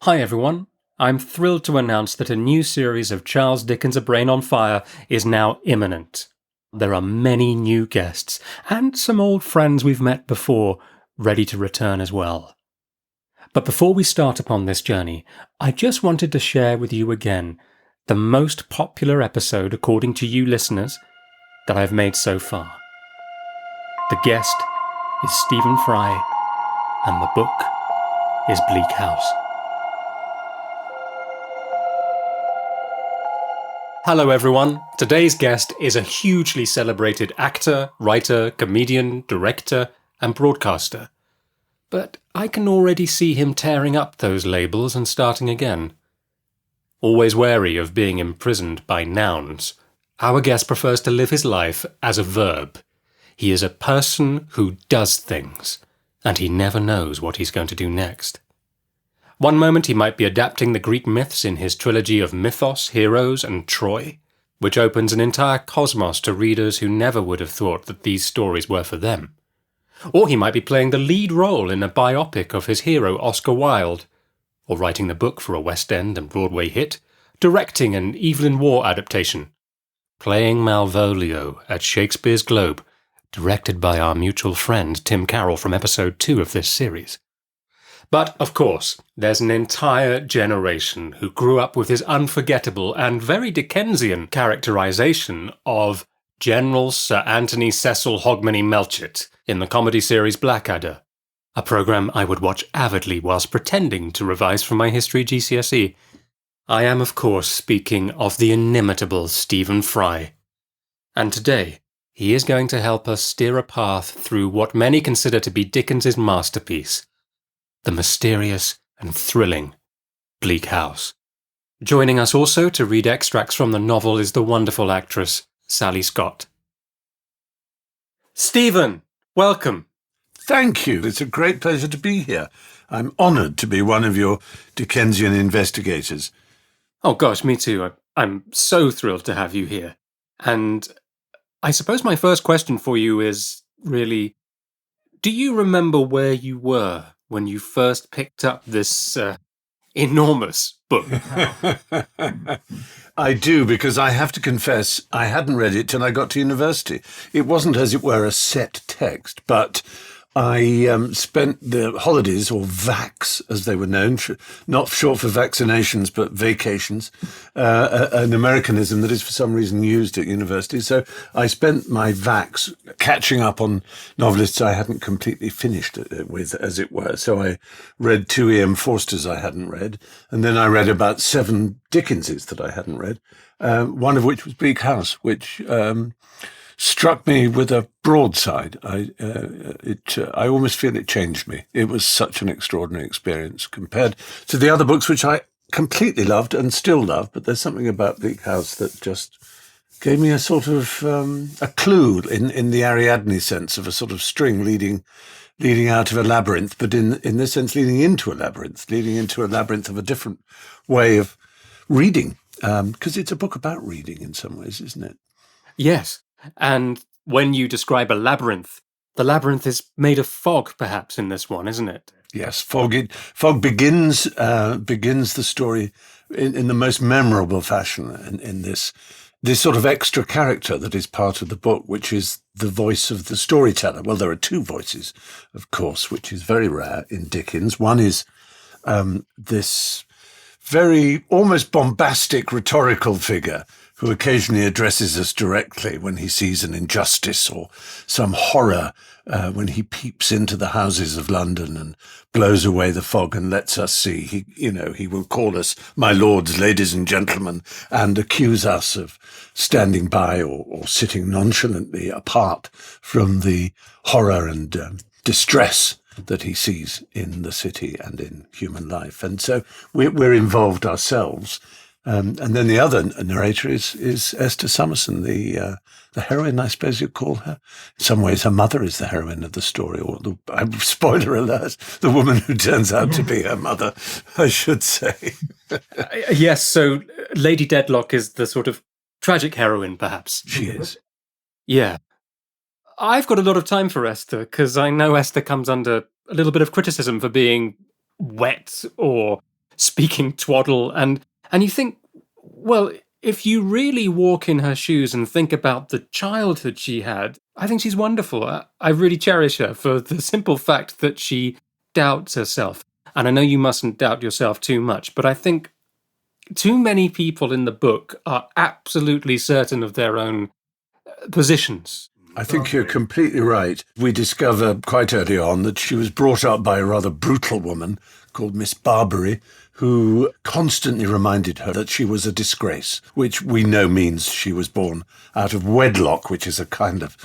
Hi everyone, I'm thrilled to announce that a new series of Charles Dickens' A Brain on Fire is now imminent. There are many new guests, and some old friends we've met before, ready to return as well. But before we start upon this journey, I just wanted to share with you again the most popular episode, according to you listeners, that I've made so far. The guest is Stephen Fry, and the book is Bleak House. Hello everyone, today's guest is a hugely celebrated actor, writer, comedian, director and broadcaster. But I can already see him tearing up those labels and starting again. Always wary of being imprisoned by nouns, our guest prefers to live his life as a verb. He is a person who does things, and he never knows what he's going to do next. One moment he might be adapting the Greek myths in his trilogy of Mythos, Heroes and Troy, which opens an entire cosmos to readers who never would have thought that these stories were for them. Or he might be playing the lead role in a biopic of his hero Oscar Wilde, or writing the book for a West End and Broadway hit, directing an Evelyn Waugh adaptation, playing Malvolio at Shakespeare's Globe, directed by our mutual friend Tim Carroll from episode 2 of this series. But, of course, there's an entire generation who grew up with his unforgettable and very Dickensian characterization of General Sir Anthony Cecil Hogmanay Melchett in the comedy series Blackadder, a programme I would watch avidly whilst pretending to revise for my history GCSE. I am, of course, speaking of the inimitable Stephen Fry. And today, he is going to help us steer a path through what many consider to be Dickens's masterpiece, the mysterious and thrilling Bleak House. Joining us also to read extracts from the novel is the wonderful actress Sally Scott. Stephen, welcome. Thank you. It's a great pleasure to be here. I'm honoured to be one of your Dickensian investigators. Oh gosh, me too. I'm so thrilled to have you here. And I suppose my first question for you is really, do you remember where you were when you first picked up this enormous book? I do, because I have to confess I hadn't read it till I got to university. It wasn't, as it were, a set text, but I spent the holidays, or vacs as they were known, not short for vaccinations, but vacations, an Americanism that is for some reason used at university. So I spent my vacs catching up on novelists I hadn't completely finished with, as it were. So I read 2 E.M. Forsters I hadn't read, and then I read about 7 Dickenses that I hadn't read, one of which was Bleak House, which struck me with a broadside. I almost feel it changed me. It was such an extraordinary experience compared to the other books, which I completely loved and still love. But there's something about Bleak House that just gave me a sort of a clue in the Ariadne sense of a sort of string leading out of a labyrinth, but in this sense leading into a labyrinth of a different way of reading, because it's a book about reading in some ways, isn't it? Yes. And when you describe a labyrinth, the labyrinth is made of fog, perhaps, in this one, isn't it? Yes, fog begins the story in the most memorable fashion in this sort of extra character that is part of the book, which is the voice of the storyteller. Well, there are 2 voices, of course, which is very rare in Dickens. One is this very almost bombastic rhetorical figure who occasionally addresses us directly when he sees an injustice or some horror, when he peeps into the houses of London and blows away the fog and lets us see. He will call us my lords, ladies and gentlemen, and accuse us of standing by or sitting nonchalantly apart from the horror and distress that he sees in the city and in human life. And so we're involved ourselves. And then the other narrator is Esther Summerson, the heroine, I suppose you'd call her. In some ways, her mother is the heroine of the story, or spoiler alert, the woman who turns out to be her mother, I should say. Yes, so Lady Dedlock is the sort of tragic heroine, perhaps. She is. Yeah. I've got a lot of time for Esther, because I know Esther comes under a little bit of criticism for being wet or speaking twaddle. And you think, well, if you really walk in her shoes and think about the childhood she had, I think she's wonderful. I really cherish her for the simple fact that she doubts herself. And I know you mustn't doubt yourself too much, but I think too many people in the book are absolutely certain of their own positions. I think you're completely right. We discover quite early on that she was brought up by a rather brutal woman called Miss Barbary, who constantly reminded her that she was a disgrace, which we know means she was born out of wedlock, which is a kind of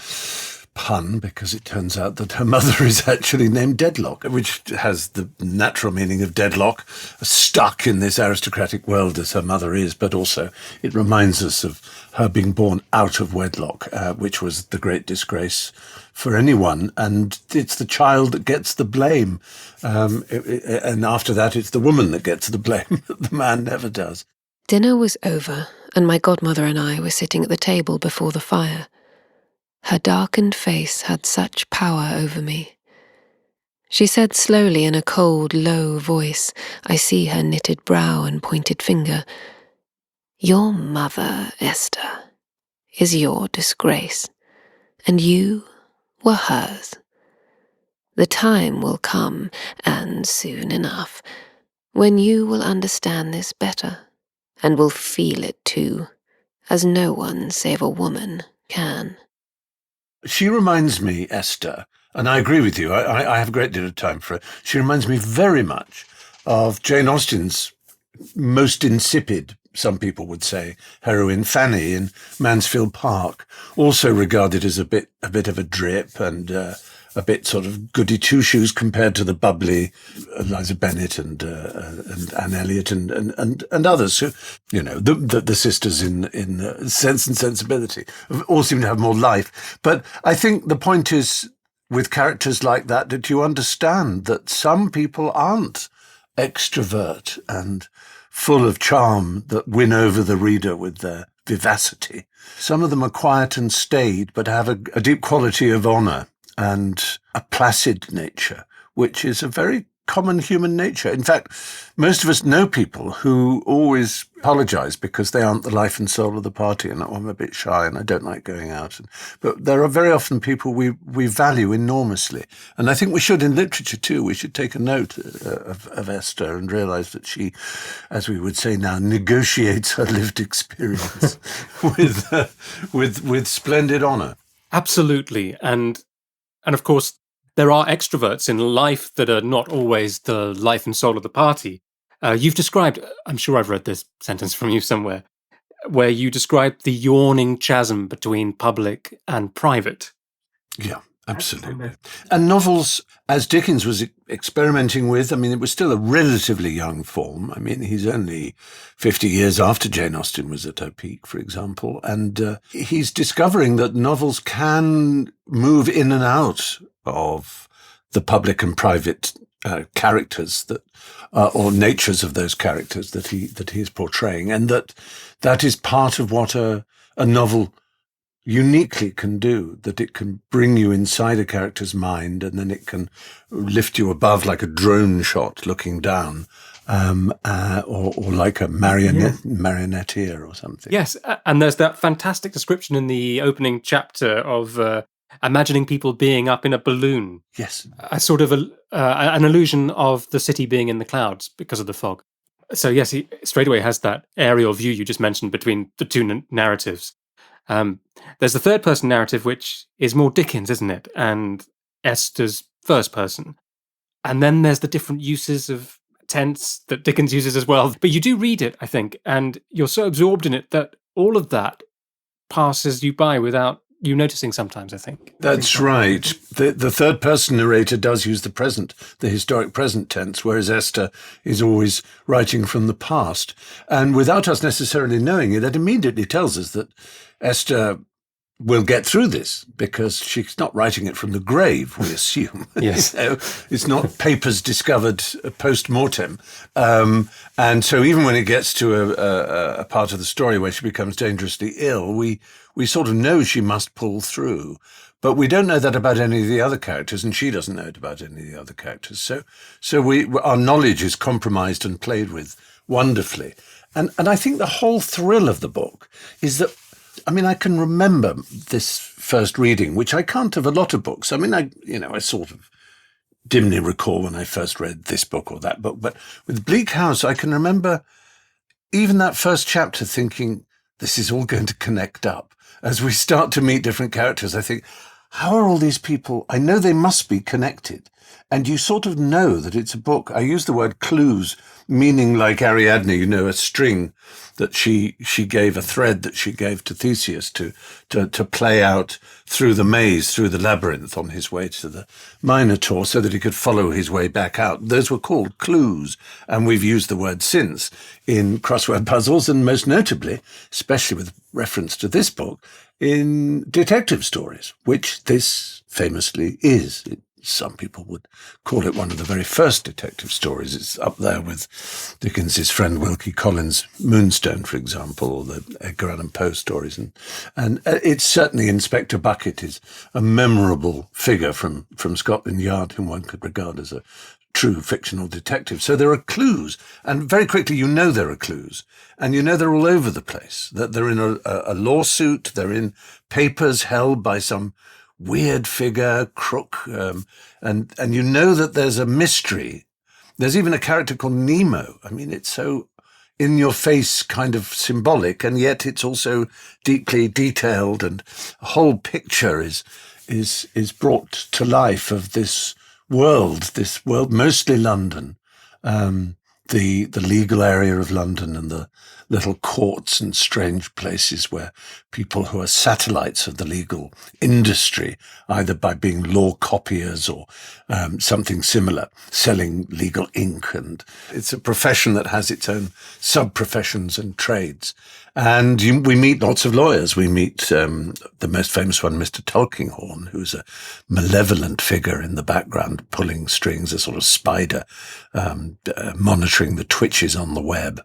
pun because it turns out that her mother is actually named Deadlock, which has the natural meaning of deadlock, stuck in this aristocratic world as her mother is, but also it reminds us of her being born out of wedlock, which was the great disgrace for anyone. And it's the child that gets the blame. And after that, it's the woman that gets the blame. The man never does. Dinner was over, and my godmother and I were sitting at the table before the fire. Her darkened face had such power over me. She said slowly in a cold, low voice, I see her knitted brow and pointed finger, "Your mother, Esther, is your disgrace, and you were hers. The time will come, and soon enough, when you will understand this better, and will feel it too, as no one save a woman can." She reminds me, Esther, and I agree with you, I have a great deal of time for her. She reminds me very much of Jane Austen's most insipid, some people would say, heroine Fanny in Mansfield Park, also regarded as a bit of a drip and a bit sort of goody two-shoes compared to the bubbly Eliza Bennet and Anne Elliot and others who, you know, the sisters in Sense and Sensibility all seem to have more life. But I think the point is, with characters like that you understand that some people aren't extrovert and full of charm that win over the reader with their vivacity. Some of them are quiet and staid, but have a deep quality of honour and a placid nature, which is a very common human nature. In fact, most of us know people who always apologise because they aren't the life and soul of the party, and I'm a bit shy and I don't like going out. But there are very often people we value enormously. And I think we should in literature too. We should take a note of Esther and realise that she, as we would say now, negotiates her lived experience with splendid honour. Absolutely. And of course, there are extroverts in life that are not always the life and soul of the party. You've described, I'm sure I've read this sentence from you somewhere, where you described the yawning chasm between public and private. Yeah, absolutely. And novels, as Dickens was experimenting with, I mean, it was still a relatively young form. I mean, he's only 50 years after Jane Austen was at her peak, for example. And he's discovering that novels can move in and out of the public and private characters that, or natures of those characters that he is portraying, and that is part of what a novel uniquely can do, that it can bring you inside a character's mind and then it can lift you above like a drone shot looking down, or like a marionetteer or something. Yes, and there's that fantastic description in the opening chapter of imagining people being up in a balloon. Yes. A sort of an illusion of the city being in the clouds because of the fog. So yes, he straight away has that aerial view you just mentioned between the two narratives. There's the third person narrative, which is more Dickens, isn't it? And Esther's first person. And then there's the different uses of tense that Dickens uses as well. But you do read it, I think, and you're so absorbed in it that all of that passes you by without you noticing sometimes, I think. That's right. The third person narrator does use the historic present tense, whereas Esther is always writing from the past. And without us necessarily knowing it, that immediately tells us that Esther will get through this because she's not writing it from the grave, we assume. Yes. It's not papers discovered post-mortem. And so even when it gets to a part of the story where she becomes dangerously ill, we sort of know she must pull through. But we don't know that about any of the other characters, and she doesn't know it about any of the other characters. So our knowledge is compromised and played with wonderfully. And I think the whole thrill of the book is that, I mean, I can remember this first reading, which I can't of a lot of books. I mean, I sort of dimly recall when I first read this book or that book. But with Bleak House, I can remember even that first chapter thinking, this is all going to connect up. As we start to meet different characters, I think, how are all these people? I know they must be connected. And you sort of know that it's a book. I use the word clues, meaning like Ariadne, a string that she gave, a thread that she gave to Theseus to play out through the maze, through the labyrinth on his way to the Minotaur so that he could follow his way back out. Those were called clues. And we've used the word since in crossword puzzles, and most notably, especially with reference to this book, in detective stories, which this famously is. Some people would call it one of the very first detective stories. It's up there with Dickens's friend Wilkie Collins' Moonstone, for example, or the Edgar Allan Poe stories. And it's certainly Inspector Bucket is a memorable figure from Scotland Yard, whom one could regard as a true fictional detective. So there are clues, and very quickly there are clues, and they're all over the place, that they're in a lawsuit, they're in papers held by some weird figure, crook, and that there's a mystery. There's even a character called Nemo. I mean, it's so in your face, kind of symbolic, and yet it's also deeply detailed, and a whole picture is brought to life of this world, mostly London, the legal area of London, and the little courts and strange places where people who are satellites of the legal industry, either by being law copiers or something similar, selling legal ink. And it's a profession that has its own sub-professions and trades. And we meet lots of lawyers. We meet the most famous one, Mr. Tulkinghorn, who's a malevolent figure in the background, pulling strings, a sort of spider, monitoring the twitches on the web,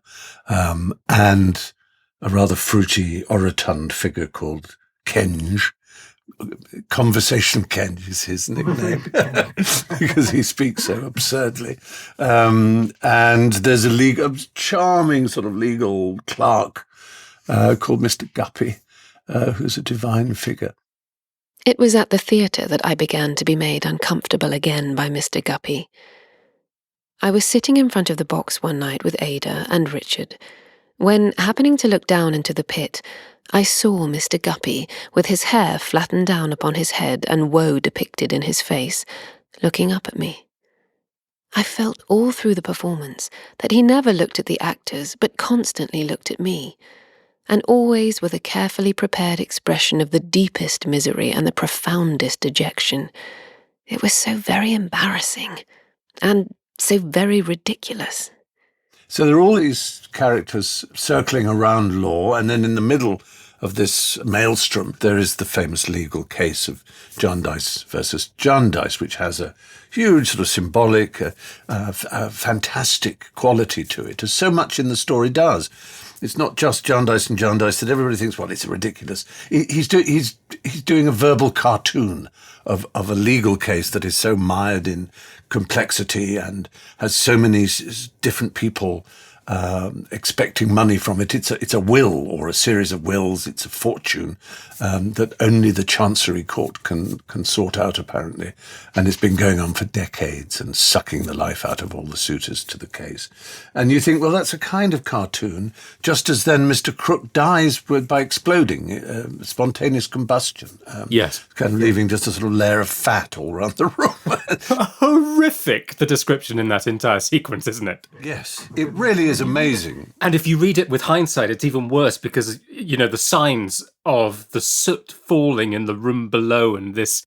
and a rather fruity, orotund figure called Kenge. Conversation Kenge is his nickname because he speaks so absurdly. And there's a charming sort of legal clerk called Mr. Guppy, who's a divine figure. It was at the theatre that I began to be made uncomfortable again by Mr. Guppy. I was sitting in front of the box one night with Ada and Richard, when, happening to look down into the pit, I saw Mr. Guppy, with his hair flattened down upon his head and woe depicted in his face, looking up at me. I felt all through the performance that he never looked at the actors, but constantly looked at me, and always with a carefully prepared expression of the deepest misery and the profoundest dejection. It was so very embarrassing, and so very ridiculous. So there are all these characters circling around law, and then in the middle of this maelstrom, there is the famous legal case of Jarndyce versus Jarndyce, which has a huge sort of symbolic, fantastic quality to it, as so much in the story does. It's not just Jarndyce and Jarndyce that everybody thinks, well, it's ridiculous. He's doing a verbal cartoon of a legal case that is so mired in complexity and has so many different people expecting money from it. It's a will or a series of wills. It's a fortune that only the Chancery Court can sort out, apparently. And it's been going on for decades and sucking the life out of all the suitors to the case. And you think, well, that's a kind of cartoon, just as then Mr. Crook dies by exploding, spontaneous combustion. Yes. Kind of leaving just a sort of layer of fat all around the room. Horrific, the description in that entire sequence, isn't it? Yes, it really is amazing. And if you read it with hindsight, it's even worse because, the signs of the soot falling in the room below and this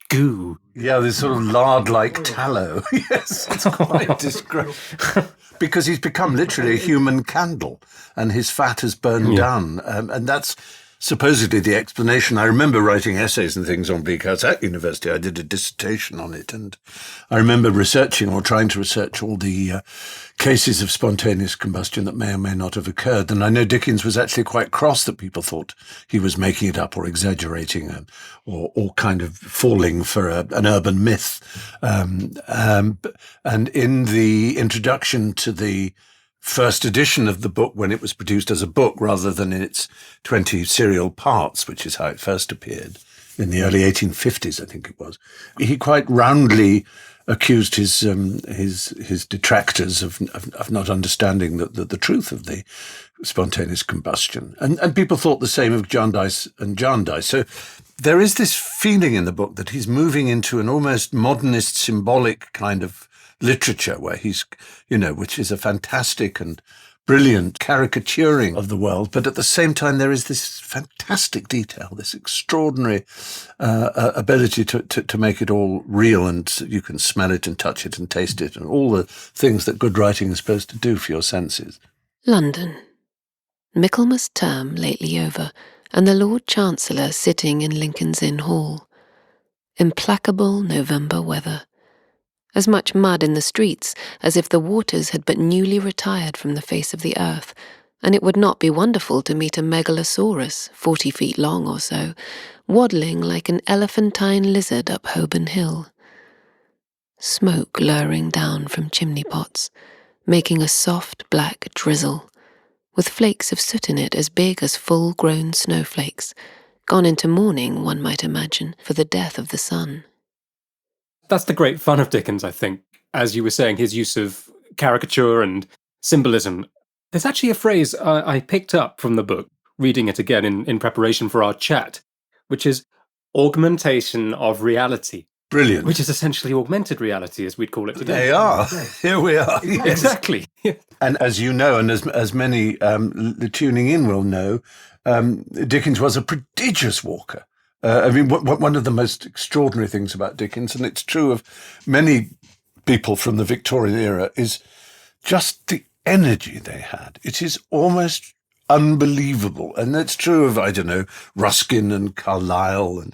goo. Yeah, this sort of lard-like tallow. Yes, it's quite disgraceful. Because he's become literally a human candle and his fat has burned down. And that's supposedly the explanation. I remember writing essays and things on Bleak House at university. I did a dissertation on it, and I remember researching or trying to research all the cases of spontaneous combustion that may or may not have occurred. And I know Dickens was actually quite cross that people thought he was making it up or exaggerating or kind of falling for an urban myth. And in the introduction to the first edition of the book, when it was produced as a book rather than in its 20 serial parts, which is how it first appeared in the early 1850s, I think it was, he quite roundly accused his detractors of not understanding the truth of the spontaneous combustion. And people thought the same of Jarndyce and Jarndyce. So there is this feeling in the book that he's moving into an almost modernist symbolic kind of literature where he's, which is a fantastic and brilliant caricaturing of the world. But at the same time, there is this fantastic detail, this extraordinary ability to make it all real, and you can smell it and touch it and taste it and all the things that good writing is supposed to do for your senses. London. Michaelmas term lately over, and the Lord Chancellor sitting in Lincoln's Inn Hall. Implacable November weather. As much mud in the streets as if the waters had but newly retired from the face of the earth, and it would not be wonderful to meet a megalosaurus, 40 feet long or so, waddling like an elephantine lizard up Holborn Hill. Smoke luring down from chimney pots, making a soft black drizzle, with flakes of soot in it as big as full-grown snowflakes, gone into mourning, one might imagine, for the death of the sun. That's the great fun of Dickens, I think. As you were saying, his use of caricature and symbolism. There's actually a phrase I picked up from the book, reading it again in preparation for our chat, which is augmentation of reality. Brilliant. Which is essentially augmented reality, as we'd call it today. They are. Here we are. Yes. Exactly. And as you know, and as many tuning in will know, Dickens was a prodigious walker. One of the most extraordinary things about Dickens, and it's true of many people from the Victorian era, is just the energy they had. It is almost unbelievable. And that's true of, Ruskin and Carlyle and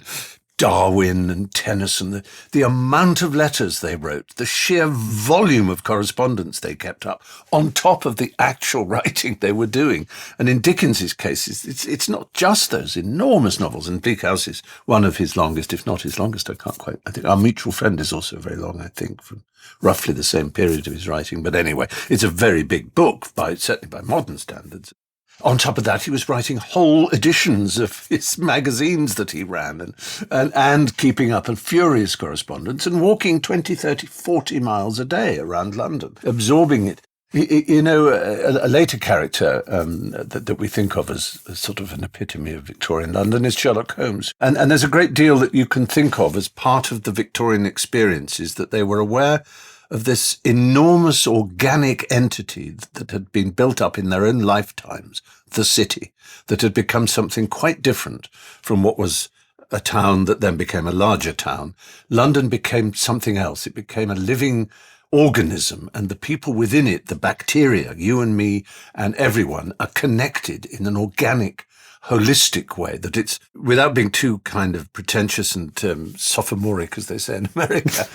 Darwin and Tennyson, the amount of letters they wrote, the sheer volume of correspondence they kept up on top of the actual writing they were doing. And in Dickens's case, it's not just those enormous novels, and Bleak House is one of his longest, if not his longest. I think Our Mutual Friend is also very long, I think, from roughly the same period of his writing. But anyway, it's a very big book, certainly by modern standards. On top of that, he was writing whole editions of his magazines that he ran and keeping up a furious correspondence and walking 20, 30, 40 miles a day around London, absorbing it. A later character that we think of as sort of an epitome of Victorian London is Sherlock Holmes. And there's a great deal that you can think of as part of the Victorian experience, is that they were aware of this enormous organic entity that had been built up in their own lifetimes, the city, that had become something quite different from what was a town that then became a larger town. London became something else. It became a living organism, and the people within it, the bacteria, you and me and everyone, are connected in an organic, holistic way, that it's, without being too kind of pretentious and sophomoric, as they say in America,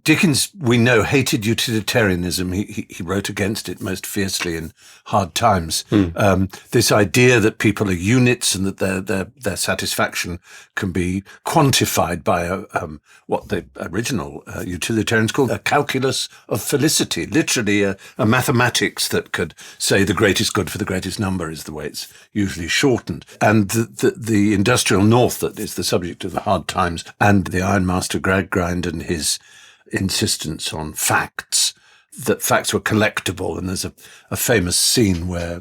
Dickens, we know, hated utilitarianism. He wrote against it most fiercely in Hard Times. This idea that people are units and that their satisfaction can be quantified by what the original utilitarians called a calculus of felicity, literally a mathematics that could say the greatest good for the greatest number is the way it's usually shortened. And the industrial North that is the subject of the Hard Times, and the ironmaster Gradgrind and his insistence on facts, that facts were collectible. And there's a famous scene where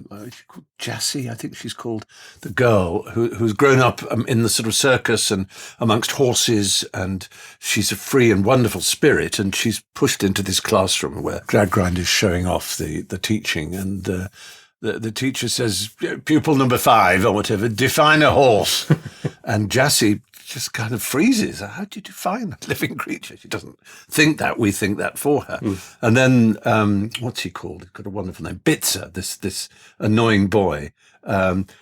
Jessie, I think she's called, the girl who's grown up in the sort of circus and amongst horses, and she's a free and wonderful spirit, and she's pushed into this classroom where Gradgrind is showing off the teaching, and the teacher says, pupil number 5 or whatever, define a horse. And Jessie just kind of freezes. How do you define a living creature? She doesn't think that. We think that for her. And then, what's he called? He's got a wonderful name. Bitzer, this annoying boy,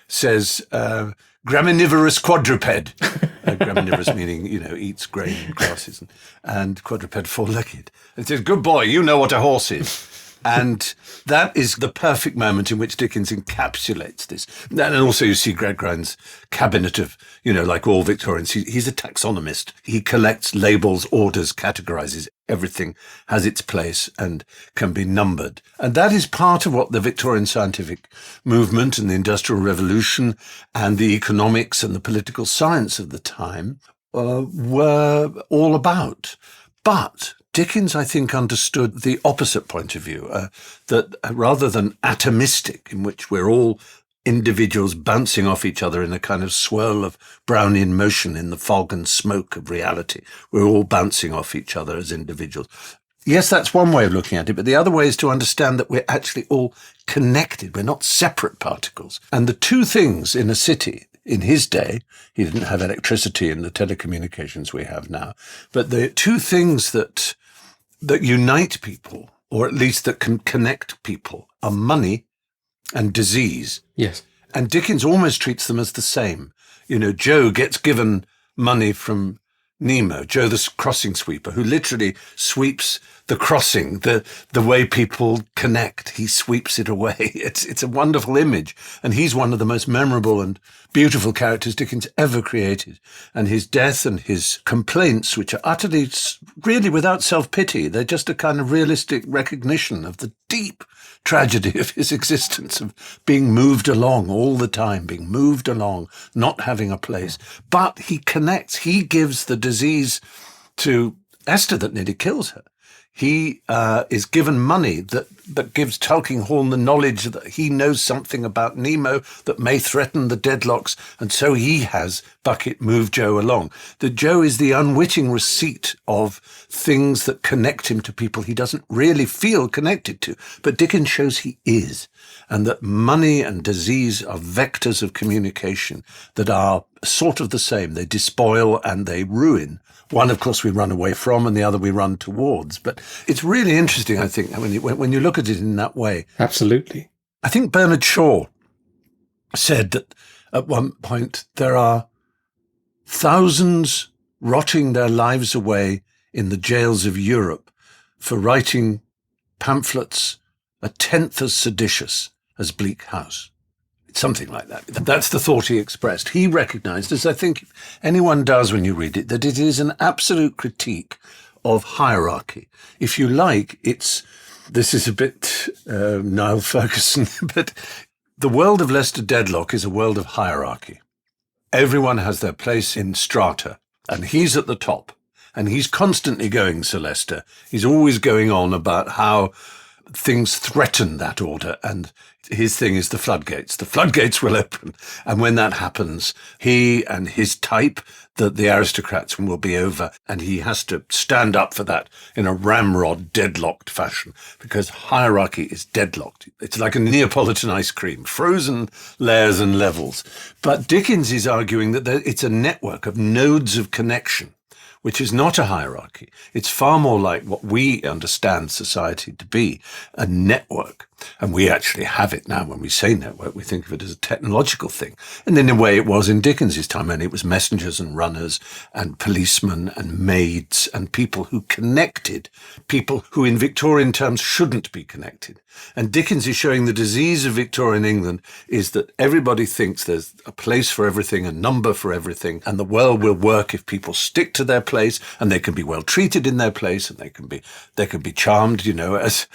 says, graminivorous quadruped. Graminivorous meaning, eats grain and grasses, and quadruped four-legged. And says, good boy, you know what a horse is. And that is the perfect moment in which Dickens encapsulates this. And also you see Gradgrind's cabinet of, like all Victorians, he's a taxonomist. He collects labels, orders, categorizes. Everything has its place and can be numbered. And that is part of what the Victorian scientific movement and the Industrial Revolution and the economics and the political science of the time were all about. But Dickens, I think, understood the opposite point of view, that rather than atomistic, in which we're all individuals bouncing off each other in a kind of swirl of Brownian motion in the fog and smoke of reality, we're all bouncing off each other as individuals. Yes, that's one way of looking at it, but the other way is to understand that we're actually all connected. We're not separate particles. And the two things in a city, in his day, he didn't have electricity and the telecommunications we have now, but the two things that unite people, or at least that can connect people, are money and disease. Yes. And Dickens almost treats them as the same. Joe gets given money from Nemo, Joe the crossing sweeper, who literally sweeps the crossing, the way people connect. He sweeps it away. It's a wonderful image. And he's one of the most memorable and beautiful characters Dickens ever created. And his death and his complaints, which are utterly, really without self-pity, they're just a kind of realistic recognition of the deep tragedy of his existence, of being moved along all the time, being moved along, not having a place. But he connects. He gives the disease to Esther that nearly kills her. He is given money that gives Tulkinghorn the knowledge that he knows something about Nemo that may threaten the deadlocks, and so he has Bucket move Joe along. That Joe is the unwitting receipt of things that connect him to people he doesn't really feel connected to, but Dickens shows he is, and that money and disease are vectors of communication that are sort of the same. They despoil and they ruin. One, of course, we run away from, and the other we run towards. But it's really interesting, I think, when you look at it in that way. Absolutely. I think Bernard Shaw said that at one point there are thousands rotting their lives away in the jails of Europe for writing pamphlets a tenth as seditious as Bleak House. Something like that. That's the thought he expressed. He recognized, as I think anyone does when you read it, that it is an absolute critique of hierarchy. If you like, this is a bit Niall Ferguson, but the world of Lester Dedlock is a world of hierarchy. Everyone has their place in strata, and he's at the top. And he's constantly going, Sir Lester. He's always going on about how things threaten that order, and his thing is the floodgates. The floodgates will open, and when that happens, he and his type, the aristocrats, will be over, and he has to stand up for that in a ramrod, deadlocked fashion, because hierarchy is deadlocked. It's like a Neapolitan ice cream, frozen layers and levels. But Dickens is arguing that it's a network of nodes of connection, which is not a hierarchy. It's far more like what we understand society to be, a network. And we actually have it now. When we say network, we think of it as a technological thing. And in a way it was in Dickens's time, and it was messengers and runners and policemen and maids and people who connected, people who in Victorian terms shouldn't be connected. And Dickens is showing the disease of Victorian England is that everybody thinks there's a place for everything, a number for everything, and the world will work if people stick to their place, and they can be well treated in their place, and they can be charmed, as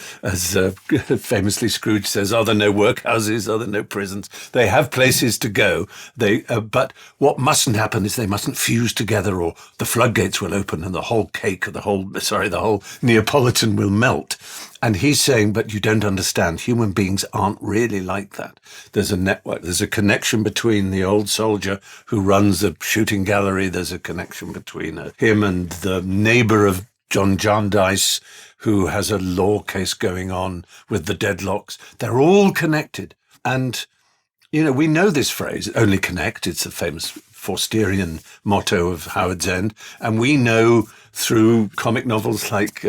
famously Scrooge says, are there no workhouses? Are there no prisons? They have places to go. But what mustn't happen is they mustn't fuse together, or the floodgates will open and the whole cake, or the whole Neapolitan will melt. And he's saying, but you don't understand. Human beings aren't really like that. There's a network. There's a connection between the old soldier who runs a shooting gallery. There's a connection between him and the neighbor of John Jarndyce, who has a law case going on with the deadlocks. They're all connected. And, we know this phrase, only connect. It's a famous Forstierian motto of Howard's End. And we know through comic novels like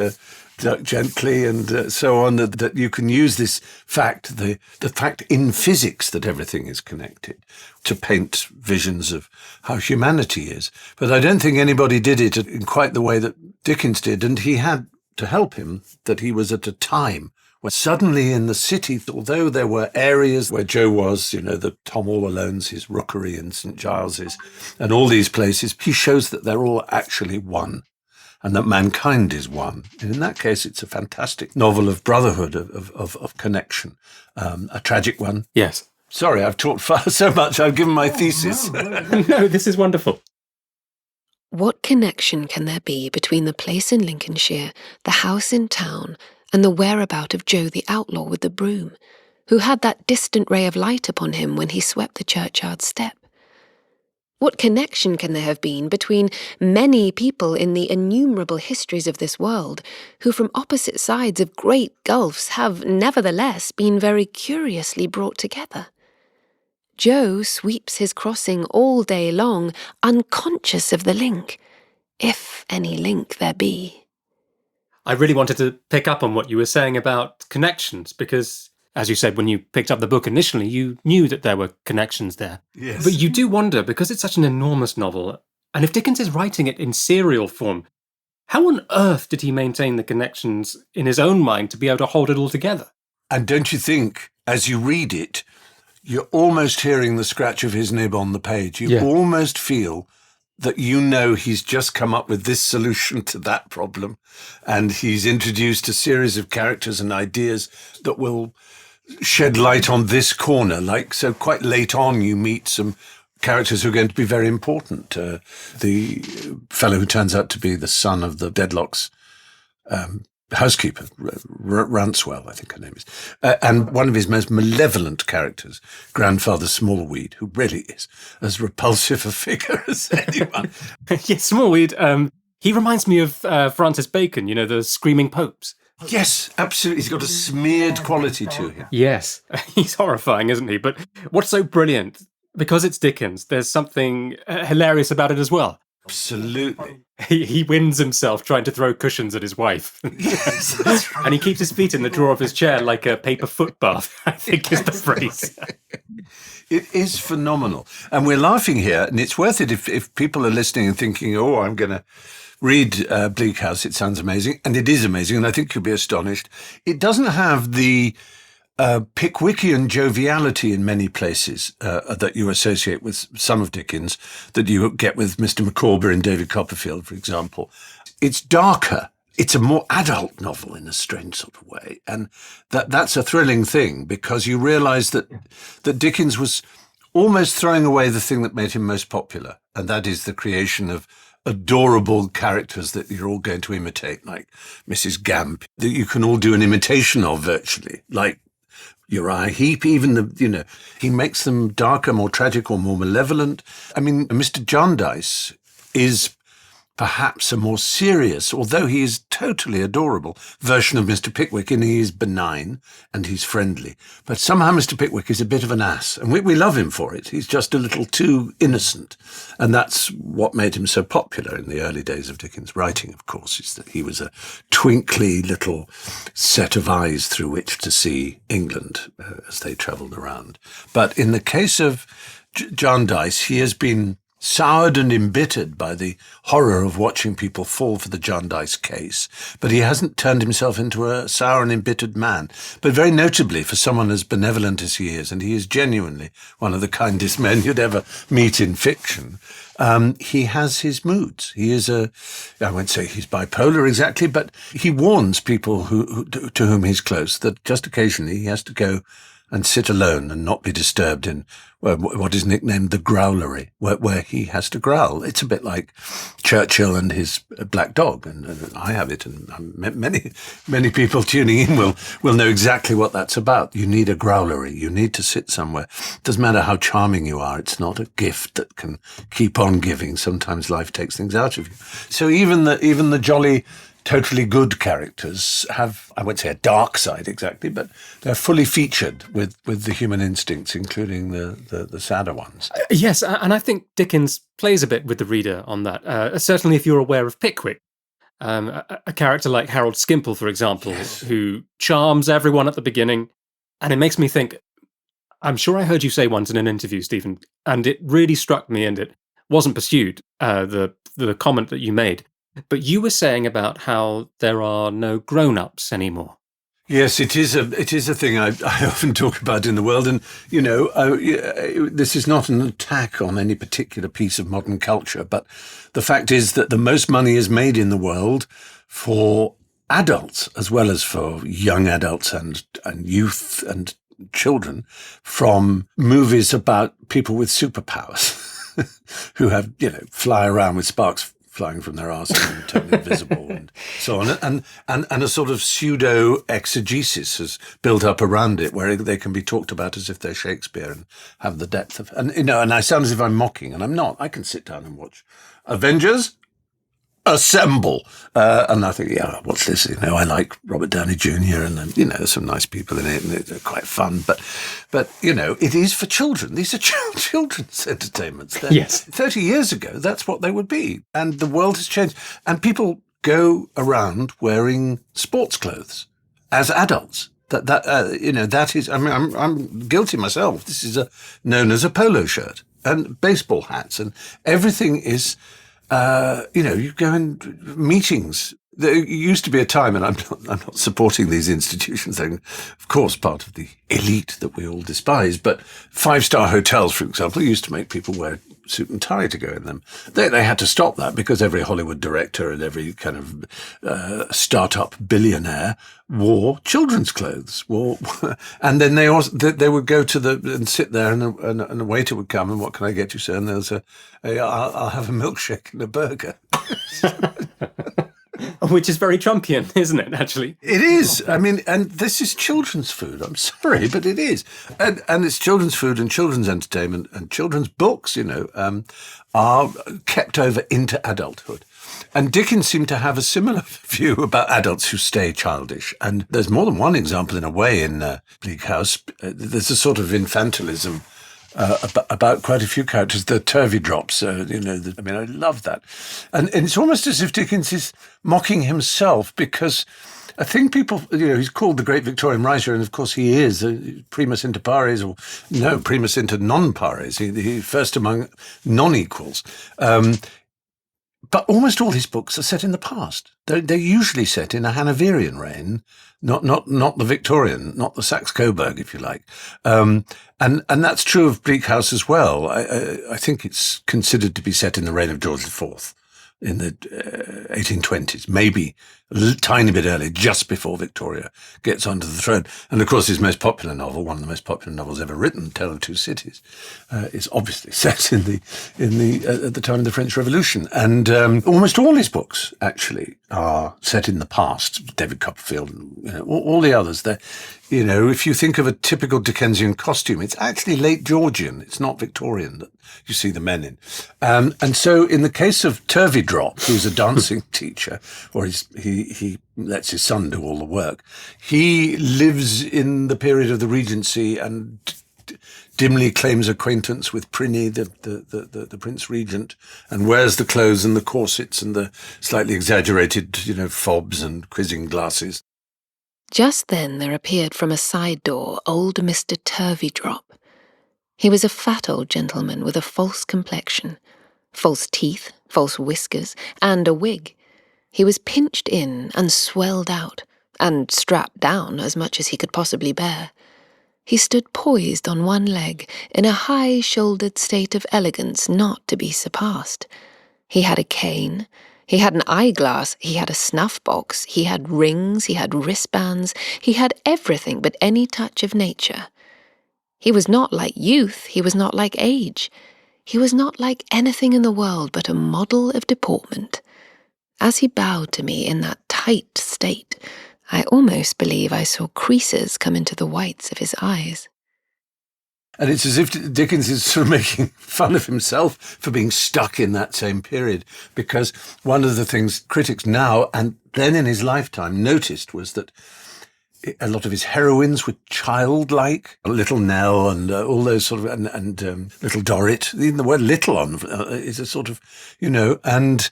Dirk Gently and so on, that you can use this fact, the fact in physics that everything is connected, to paint visions of how humanity is. But I don't think anybody did it in quite the way that Dickens did. And he had to help him that he was at a time where suddenly in the city, although there were areas where Joe was, the Tom All Alone's, his Rookery and St. Giles's, and all these places, he shows that they're all actually one, and that mankind is one. And in that case, it's a fantastic novel of brotherhood, of connection, a tragic one. Yes. Sorry, I've talked far so much. I've given my thesis. No, this is wonderful. What connection can there be between the place in Lincolnshire, the house in town, and the whereabout of Joe the outlaw with the broom, who had that distant ray of light upon him when he swept the churchyard step? What connection can there have been between many people in the innumerable histories of this world, who from opposite sides of great gulfs have nevertheless been very curiously brought together? Joe sweeps his crossing all day long, unconscious of the link, if any link there be. I really wanted to pick up on what you were saying about connections, because, as you said, when you picked up the book initially, you knew that there were connections there. Yes. But you do wonder, because it's such an enormous novel, and if Dickens is writing it in serial form, how on earth did he maintain the connections in his own mind to be able to hold it all together? And don't you think, as you read it, you're almost hearing the scratch of his nib on the page. You almost feel that he's just come up with this solution to that problem, and he's introduced a series of characters and ideas that will shed light on this corner. So quite late on, you meet some characters who are going to be very important. The fellow who turns out to be the son of the Dedlock's housekeeper, Ranswell, I think her name is, and one of his most malevolent characters, Grandfather Smallweed, who really is as repulsive a figure as anyone. Yes, Smallweed. He reminds me of Francis Bacon, the screaming popes. Yes, absolutely. He's got a smeared quality to him. Yes, he's horrifying, isn't he? But what's so brilliant, because it's Dickens, there's something hilarious about it as well. Absolutely. He wins himself trying to throw cushions at his wife. Yes, that's right. And he keeps his feet in the drawer of his chair like a paper foot bath, I think is the phrase. It is phenomenal. And we're laughing here, and it's worth it if people are listening and thinking, oh, I'm going to read Bleak House. It sounds amazing. And it is amazing, and I think you'll be astonished. It doesn't have the Pickwickian joviality in many places that you associate with some of Dickens, that you get with Mr. Micawber in David Copperfield, for example. It's darker. It's a more adult novel in a strange sort of way. And that's a thrilling thing, because you realize that Dickens was almost throwing away the thing that made him most popular, and that is the creation of adorable characters that you're all going to imitate, like Mrs. Gamp, that you can all do an imitation of virtually, like Uriah Heep, even he makes them darker, more tragic, or more malevolent. I mean, Mr. Jarndyce is perhaps a more serious, although he is totally adorable, version of Mr. Pickwick, and he is benign and he's friendly. But somehow Mr. Pickwick is a bit of an ass, and we love him for it. He's just a little too innocent. And that's what made him so popular in the early days of Dickens' writing, of course, is that he was a twinkly little set of eyes through which to see England as they travelled around. But in the case of Jarndyce, he has been soured and embittered by the horror of watching people fall for the Jarndyce case, but he hasn't turned himself into a sour and embittered man. But very notably, for someone as benevolent as he is, and he is genuinely one of the kindest men you'd ever meet in fiction, he has his moods. He is I won't say he's bipolar exactly, but he warns people to whom he's close that just occasionally he has to go and sit alone and not be disturbed in what is nicknamed the growlery, where he has to growl. It's a bit like Churchill and his black dog, and I have it, and many people tuning in will know exactly what that's about. You need a growlery. You need to sit somewhere. Doesn't matter how charming you are. It's not a gift that can keep on giving. Sometimes life takes things out of you. So even the jolly totally good characters have, I won't say a dark side exactly, but they're fully featured with the human instincts, including the sadder ones. Yes, and I think Dickens plays a bit with the reader on that. Certainly if you're aware of Pickwick. A character like Harold Skimpole, for example, who charms everyone at the beginning. And it makes me think, I'm sure I heard you say once in an interview, Stephen, and it really struck me, and it wasn't pursued, the comment that you made. But you were saying about how there are no grown-ups anymore. Yes, it is a thing I often talk about in the world. And, this is not an attack on any particular piece of modern culture, but the fact is that the most money is made in the world for adults as well as for young adults and youth and children from movies about people with superpowers who have, fly around with sparks flying from their arse and turn invisible and so on. And a sort of pseudo exegesis has built up around it where they can be talked about as if they're Shakespeare and have the depth of, and I sound as if I'm mocking, and I'm not. I can sit down and watch Avengers Assemble. And I think, what's this? I like Robert Downey Jr. and there's some nice people in it and they're quite fun. But it is for children. These are children's entertainments. Yes. 30 years ago, that's what they would be. And the world has changed. And people go around wearing sports clothes as adults. That is, I mean, I'm guilty myself. This is known as a polo shirt and baseball hats, and everything is, you go in meetings. There used to be a time, and I'm not supporting these institutions. They're, of course, part of the elite that we all despise. But 5-star hotels, for example, used to make people wear suit and tie to go in them. They had to stop that because every Hollywood director and every kind of startup billionaire wore children's clothes. And then they would go to and sit there, and a waiter would come, and what can I get you, sir? And there's I'll have a milkshake and a burger. Which is very Trumpian, isn't it, actually? It is. I mean, and this is children's food. I'm sorry, but it is. And it's children's food and children's entertainment and children's books, are kept over into adulthood. And Dickens seemed to have a similar view about adults who stay childish. And there's more than one example, in a way, in Bleak House. There's a sort of infantilism about quite a few characters, the turvy drops, I love that. And it's almost as if Dickens is mocking himself, because I think people, he's called the great Victorian writer, and of course he is, primus inter pares, or no, primus inter non pares, he first among non-equals. But almost all his books are set in the past. They're usually set in a Hanoverian reign, not the Victorian, not the Saxe-Coburg, if you like. And that's true of Bleak House as well. I think it's considered to be set in the reign of George IV in the 1820s, maybe a tiny bit earlier, just before Victoria gets onto the throne. And of course, his most popular novel, one of the most popular novels ever written, Tale of Two Cities, is obviously set at the time of the French Revolution. And almost all his books actually are set in the past. David Copperfield, all the others. If you think of a typical Dickensian costume, it's actually late Georgian. It's not Victorian that you see the men in. And so in the case of Turveydrop, who's a dancing teacher, or he lets his son do all the work, he lives in the period of the Regency and dimly claims acquaintance with Prinny, the Prince Regent, and wears the clothes and the corsets and the slightly exaggerated, fobs and quizzing glasses. Just then there appeared from a side door old Mr. Turveydrop. He was a fat old gentleman with a false complexion, false teeth, false whiskers, and a wig. He was pinched in and swelled out, and strapped down as much as he could possibly bear. He stood poised on one leg, in a high-shouldered state of elegance not to be surpassed. He had a cane, he had an eyeglass, he had a snuff-box, he had rings, he had wristbands, he had everything but any touch of nature. He was not like youth, he was not like age. He was not like anything in the world but a model of deportment. As he bowed to me in that tight state, I almost believe I saw creases come into the whites of his eyes. And it's as if Dickens is sort of making fun of himself for being stuck in that same period, because one of the things critics now and then in his lifetime noticed was that a lot of his heroines were childlike. Little Nell and all those sort of, and Little Dorrit. Even the word little on is a sort of, and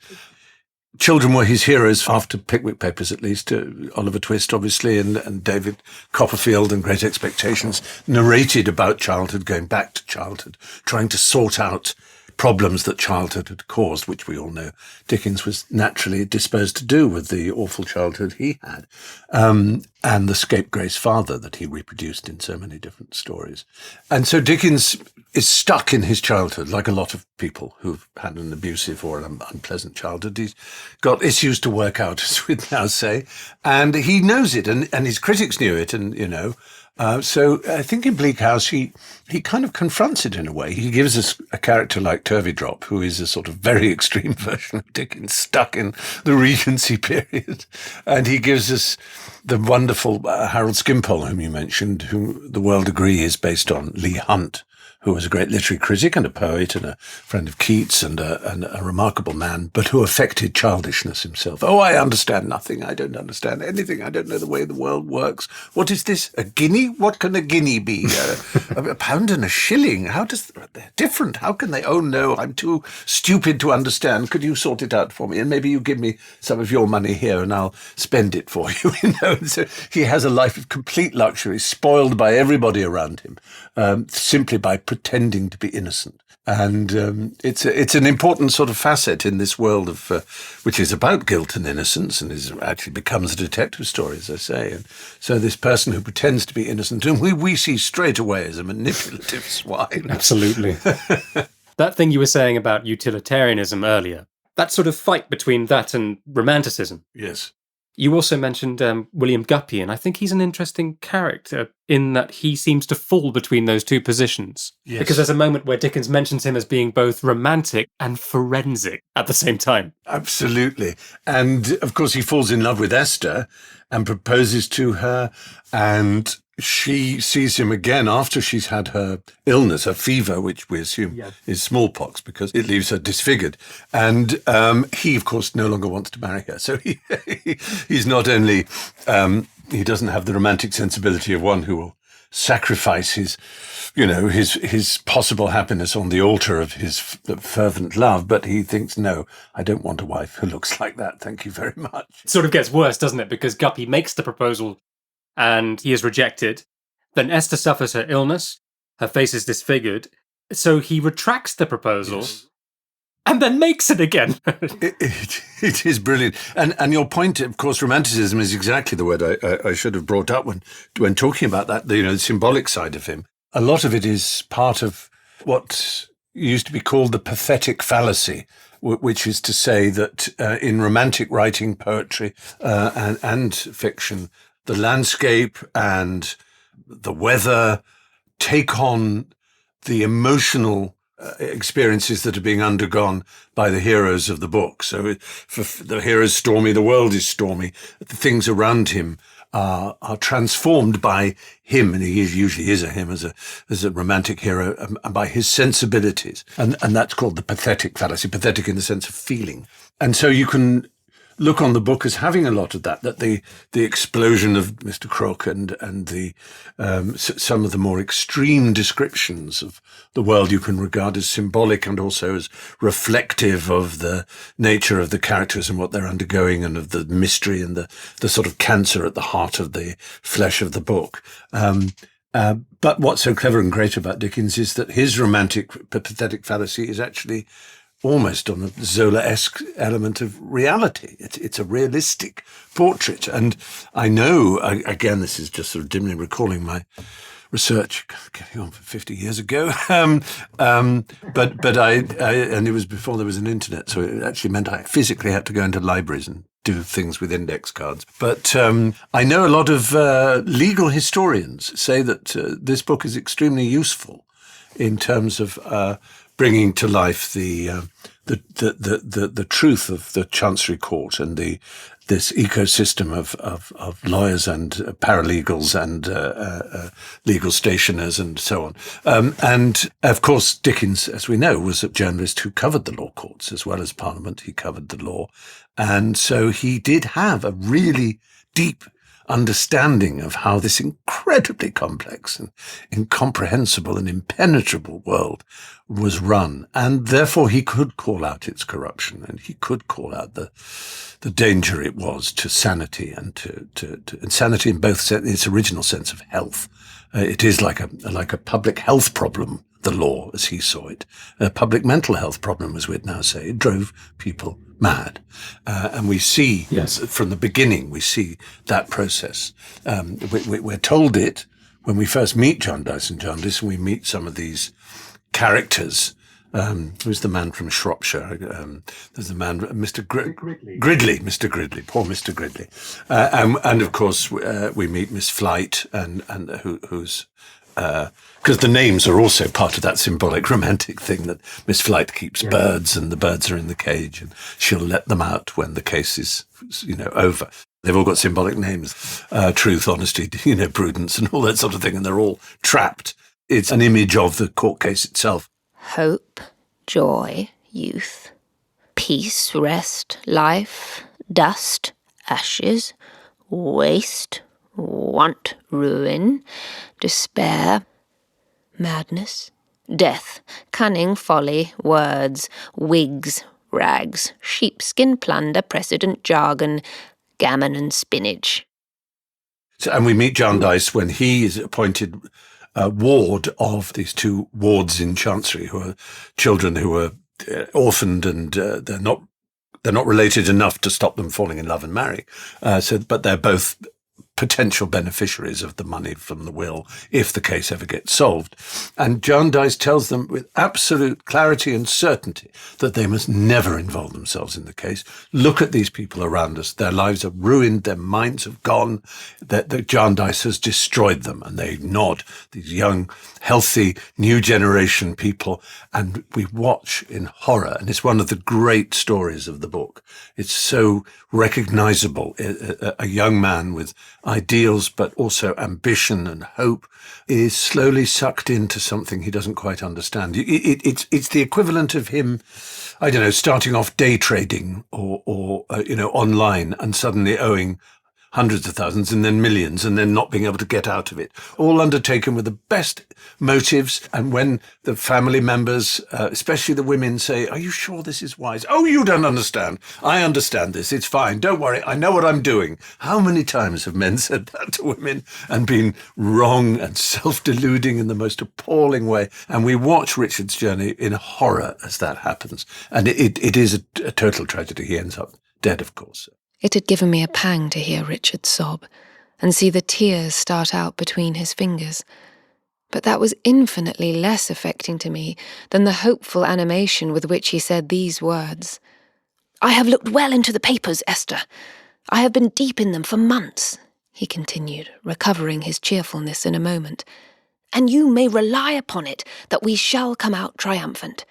children were his heroes after Pickwick Papers, at least. Oliver Twist, obviously, and David Copperfield and Great Expectations narrated about childhood, going back to childhood, trying to sort out problems that childhood had caused, which we all know Dickens was naturally disposed to do with the awful childhood he had, and the scapegrace father that he reproduced in so many different stories. And so Dickens is stuck in his childhood, like a lot of people who've had an abusive or an unpleasant childhood. He's got issues to work out, as we'd now say, and he knows it, and his critics knew it, and, so I think in Bleak House, he kind of confronts it in a way. He gives us a character like Turveydrop, who is a sort of very extreme version of Dickens, stuck in the Regency period. And he gives us the wonderful Harold Skimpole, whom you mentioned, who the world agree is based on Leigh Hunt, who was a great literary critic and a poet and a friend of Keats and a remarkable man, but who affected childishness himself. Oh, I understand nothing. I don't understand anything. I don't know the way the world works. What is this? A guinea? What can a guinea be? A pound and a shilling? They're different. How can they? Oh, no, I'm too stupid to understand. Could you sort it out for me? And maybe you give me some of your money here and I'll spend it for you. And so he has a life of complete luxury, spoiled by everybody around him, simply by pretending to be innocent. And it's an important sort of facet in this world of which is about guilt and innocence, and actually becomes a detective story, as I say. And so this person who pretends to be innocent, and we see straight away as a manipulative swine. Absolutely. That thing you were saying about utilitarianism earlier, that sort of fight between that and romanticism. Yes. You also mentioned William Guppy, and I think he's an interesting character in that he seems to fall between those two positions. Yes. Because there's a moment where Dickens mentions him as being both romantic and forensic at the same time. Absolutely. And, of course, he falls in love with Esther and proposes to her, and she sees him again after she's had her illness, her fever, which we assume is smallpox because it leaves her disfigured. And he, of course, no longer wants to marry her. So he's not only, he doesn't have the romantic sensibility of one who will sacrifice his possible happiness on the altar of his fervent love, but he thinks, no, I don't want a wife who looks like that. Thank you very much. It sort of gets worse, doesn't it? Because Guppy makes the proposal and he is rejected. Then Esther suffers her illness. Her face is disfigured. So he retracts the proposal. Yes. And then makes it again. It is brilliant. And your point, of course, romanticism is exactly the word I should have brought up when talking about that, the symbolic side of him. A lot of it is part of what used to be called the pathetic fallacy, which is to say that in romantic writing, poetry, and fiction, the landscape and the weather take on the emotional experiences that are being undergone by the heroes of the book. So for the hero's stormy, the world is stormy. The things around him are transformed by him, and he usually is a him as a romantic hero, and by his sensibilities. And that's called the pathetic fallacy, pathetic in the sense of feeling. And so you can look on the book as having a lot of that the explosion of Mr. Crook and the some of the more extreme descriptions of the world you can regard as symbolic and also as reflective of the nature of the characters and what they're undergoing and of the mystery and the sort of cancer at the heart of the flesh of the book. But what's so clever and great about Dickens is that his romantic pathetic fallacy is actually almost on a Zola-esque element of reality. It's a realistic portrait. And I know, again, this is just sort of dimly recalling my research getting on for 50 years ago. But I and it was before there was an internet, so it actually meant I physically had to go into libraries and do things with index cards. But I know a lot of legal historians say that this book is extremely useful in terms of bringing to life the truth of the Chancery Court and the this ecosystem of lawyers and paralegals and legal stationers and so on. And of course, Dickens, as we know, was a journalist who covered the law courts as well as Parliament. He covered the law. And so he did have a really deep understanding of how this incredibly complex and incomprehensible and impenetrable world was run. And therefore he could call out its corruption, and he could call out the danger it was to sanity and to insanity in both its original sense of health. It is like a public health problem, the law, as he saw it, a public mental health problem, as we'd now say. It drove people mad. And we see, yes, from the beginning, we see that process. We're told it when we first meet Jarndyce and Jarndyce, and we meet some of these characters. Who's the man from Shropshire? There's the man, Mr. Gridley, Mr. Gridley, poor Mr. Gridley. And of course, we meet Miss Flight, and who's, because the names are also part of that symbolic romantic thing that Miss Flight keeps birds, and the birds are in the cage, and she'll let them out when the case is, over. They've all got symbolic names, truth, honesty, prudence, and all that sort of thing, and they're all trapped. It's an image of the court case itself. Hope, joy, youth, peace, rest, life, dust, ashes, waste, want, ruin, despair, madness, death, cunning, folly, words, wigs, rags, sheepskin, plunder, precedent, jargon, gammon and spinach. And we meet Jarndyce when he is appointed ward of these two wards in Chancery, who are children who are orphaned, and they're not related enough to stop them falling in love and marry. But they're both potential beneficiaries of the money from the will if the case ever gets solved. And Jarndyce tells them with absolute clarity and certainty that they must never involve themselves in the case. Look at these people around us. Their lives are ruined. Their minds have gone. That Jarndyce has destroyed them. And they nod, these young, healthy, new generation people. And we watch in horror. And it's one of the great stories of the book. It's so recognizable. A young man with ideals, but also ambition and hope, is slowly sucked into something he doesn't quite understand. It's the equivalent of him, I don't know, starting off day trading or online, and suddenly owing hundreds of thousands and then millions, and then not being able to get out of it. All undertaken with the best motives. And when the family members, especially the women, say, "Are you sure this is wise?" "Oh, you don't understand. I understand this. It's fine. Don't worry. I know what I'm doing." How many times have men said that to women and been wrong and self-deluding in the most appalling way? And we watch Richard's journey in horror as that happens. And it is a total tragedy. He ends up dead, of course. It had given me a pang to hear Richard sob and see the tears start out between his fingers. But that was infinitely less affecting to me than the hopeful animation with which he said these words. "I have looked well into the papers, Esther. I have been deep in them for months," he continued, recovering his cheerfulness in a moment. "And you may rely upon it that we shall come out triumphant.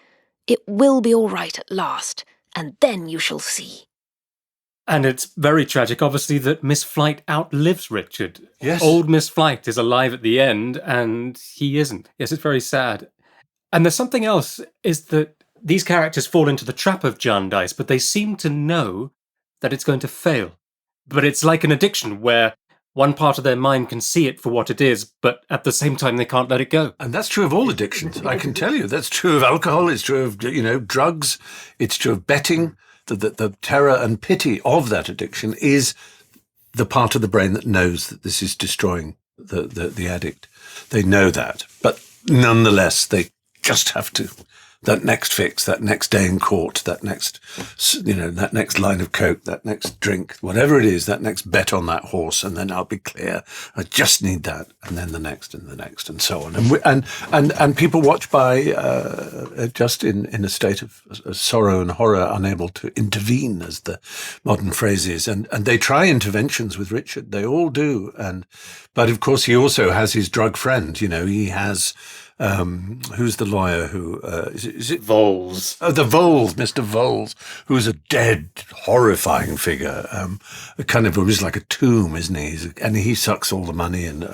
It will be all right at last, and then you shall see." And it's very tragic, obviously, that Miss Flight outlives Richard. Yes. Old Miss Flight is alive at the end, and he isn't. Yes, it's very sad. And there's something else, is that these characters fall into the trap of Jarndyce, but they seem to know that it's going to fail. But it's like an addiction where one part of their mind can see it for what it is, but at the same time they can't let it go. And that's true of all addictions, I can tell you. That's true of alcohol, it's true of, drugs, it's true of betting. The terror and pity of that addiction is the part of the brain that knows that this is destroying the addict. They know that, but nonetheless, they just have to. That next fix, that next day in court, that next line of coke, that next drink, whatever it is, that next bet on that horse, and then I'll be clear. I just need that, and then the next, and so on. And people watch by just in a state of sorrow and horror, unable to intervene, as the modern phrase is. And they try interventions with Richard. They all do. But of course, he also has his drug friend. He has Who's the lawyer who, is it Voles. Oh, the Voles, Mr. Voles, who's a dead, horrifying figure. Kind of is like a tomb, isn't he? And he sucks all the money, and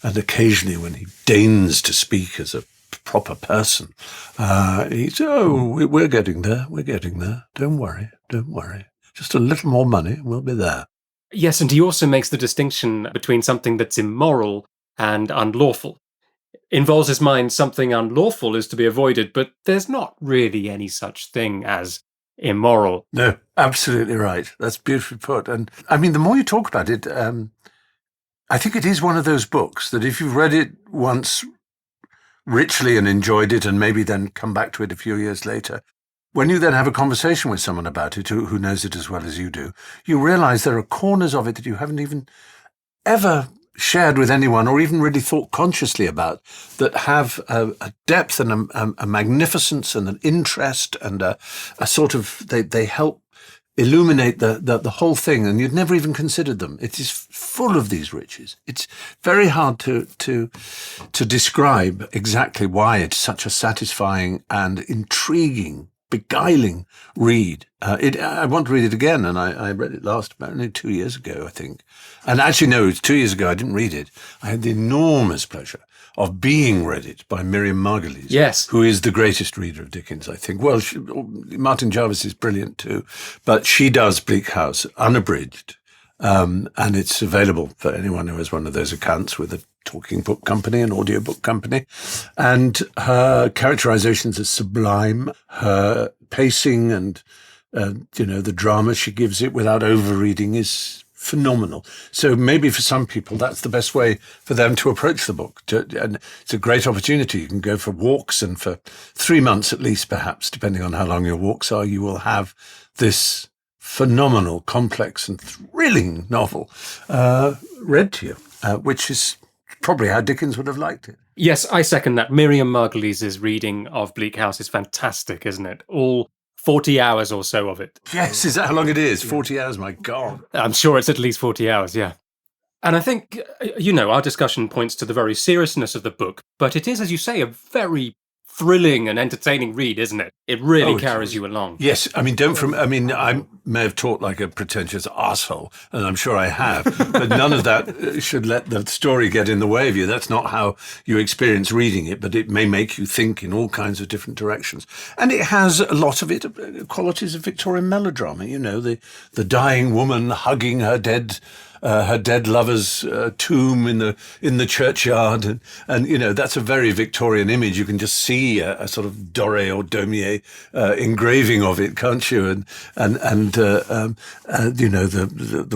occasionally when he deigns to speak as a proper person, he's, we're getting there, Don't worry. Just a little more money and we'll be there. Yes, and he also makes the distinction between something that's immoral and unlawful. In Vols's mind, something unlawful is to be avoided, but there's not really any such thing as immoral. No, absolutely right. That's beautifully put. And I mean, the more you talk about it, I think it is one of those books that if you've read it once richly and enjoyed it and maybe then come back to it a few years later, when you then have a conversation with someone about it who knows it as well as you do, you realize there are corners of it that you haven't even ever shared with anyone or even really thought consciously about, that have a depth and a magnificence and an interest and a sort of, they help illuminate the whole thing, and you'd never even considered them. It is full of these riches. It's very hard to describe exactly why it's such a satisfying and intriguing, beguiling read. I want to read it again, and I read it last about 2 years ago, I think. And actually, no, it was 2 years ago I didn't read it. I had the enormous pleasure of being read it by Miriam Margolyes, yes, who is the greatest reader of Dickens, I think. Well, Martin Jarvis is brilliant too, but she does Bleak House unabridged, and it's available for anyone who has one of those accounts with a talking book company, an audiobook company. And her characterizations are sublime. Her pacing and, the drama she gives it without overreading is phenomenal. So maybe for some people, that's the best way for them to approach the book. And it's a great opportunity. You can go for walks, and for 3 months at least, perhaps, depending on how long your walks are, you will have this phenomenal, complex and thrilling novel read to you, which is probably how Dickens would have liked it. Yes, I second that. Miriam Margolyes' reading of Bleak House is fantastic, isn't it? All 40 hours or so of it. Yes, is that how long it is? 40 hours, my God. I'm sure it's at least 40 hours, yeah. And I think, our discussion points to the very seriousness of the book, but it is, as you say, a very thrilling and entertaining read, isn't it? It really carries you along. Yes, I may have talked like a pretentious arsehole, and I'm sure I have, but none of that should let the story get in the way of you. That's not how you experience reading it, but it may make you think in all kinds of different directions. And it has a lot of it, qualities of Victorian melodrama, the dying woman hugging her dead lover's tomb in the churchyard, and that's a very Victorian image. You can just see a sort of Doré or Daumier engraving of it, can't you? And the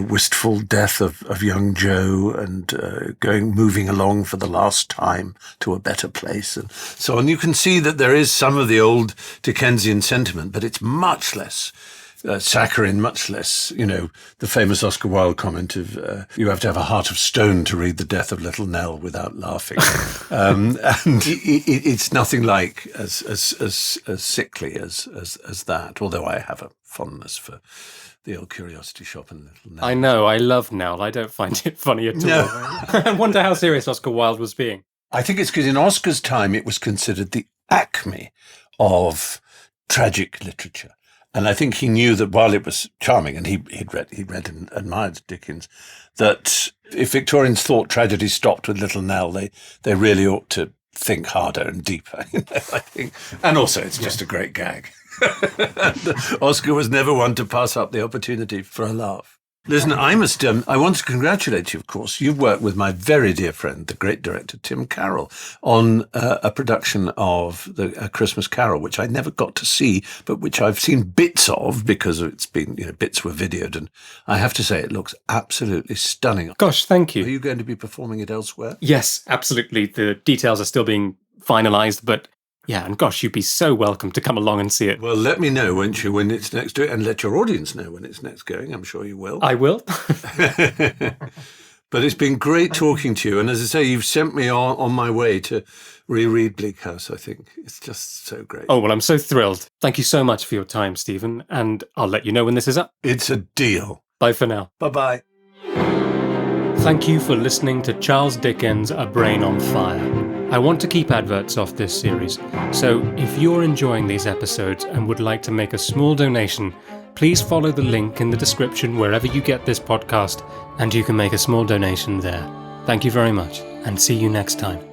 wistful death of young Joe, and moving along for the last time to a better place, and so on. You can see that there is some of the old Dickensian sentiment, but it's much less saccharine, much less, the famous Oscar Wilde comment of you have to have a heart of stone to read The Death of Little Nell without laughing. And it's nothing like as sickly as that, although I have a fondness for the old Curiosity Shop and Little Nell. I know, I love Nell. I don't find it funny at all. No. I wonder how serious Oscar Wilde was being. I think it's because in Oscar's time it was considered the acme of tragic literature. And I think he knew that while it was charming, and he'd read and admired Dickens, that if Victorians thought tragedy stopped with Little Nell, they really ought to think harder and deeper, I think. And also, it's just a great gag. Oscar was never one to pass up the opportunity for a laugh. Listen, I want to congratulate you, of course. You've worked with my very dear friend, the great director, Tim Carroll, on a production of A Christmas Carol, which I never got to see, but which I've seen bits of because it's been, bits were videoed. And I have to say, it looks absolutely stunning. Gosh, thank you. Are you going to be performing it elsewhere? Yes, absolutely. The details are still being finalised, but yeah, and gosh, you'd be so welcome to come along and see it. Well, let me know, won't you, when it's next going, and let your audience know when it's next going. I'm sure you will. I will. But it's been great talking to you. And as I say, you've sent me on my way to reread Bleak House, I think. It's just so great. Oh, well, I'm so thrilled. Thank you so much for your time, Stephen. And I'll let you know when this is up. It's a deal. Bye for now. Bye-bye. Thank you for listening to Charles Dickens' A Brain on Fire. I want to keep adverts off this series, so if you're enjoying these episodes and would like to make a small donation, please follow the link in the description wherever you get this podcast, and you can make a small donation there. Thank you very much, and see you next time.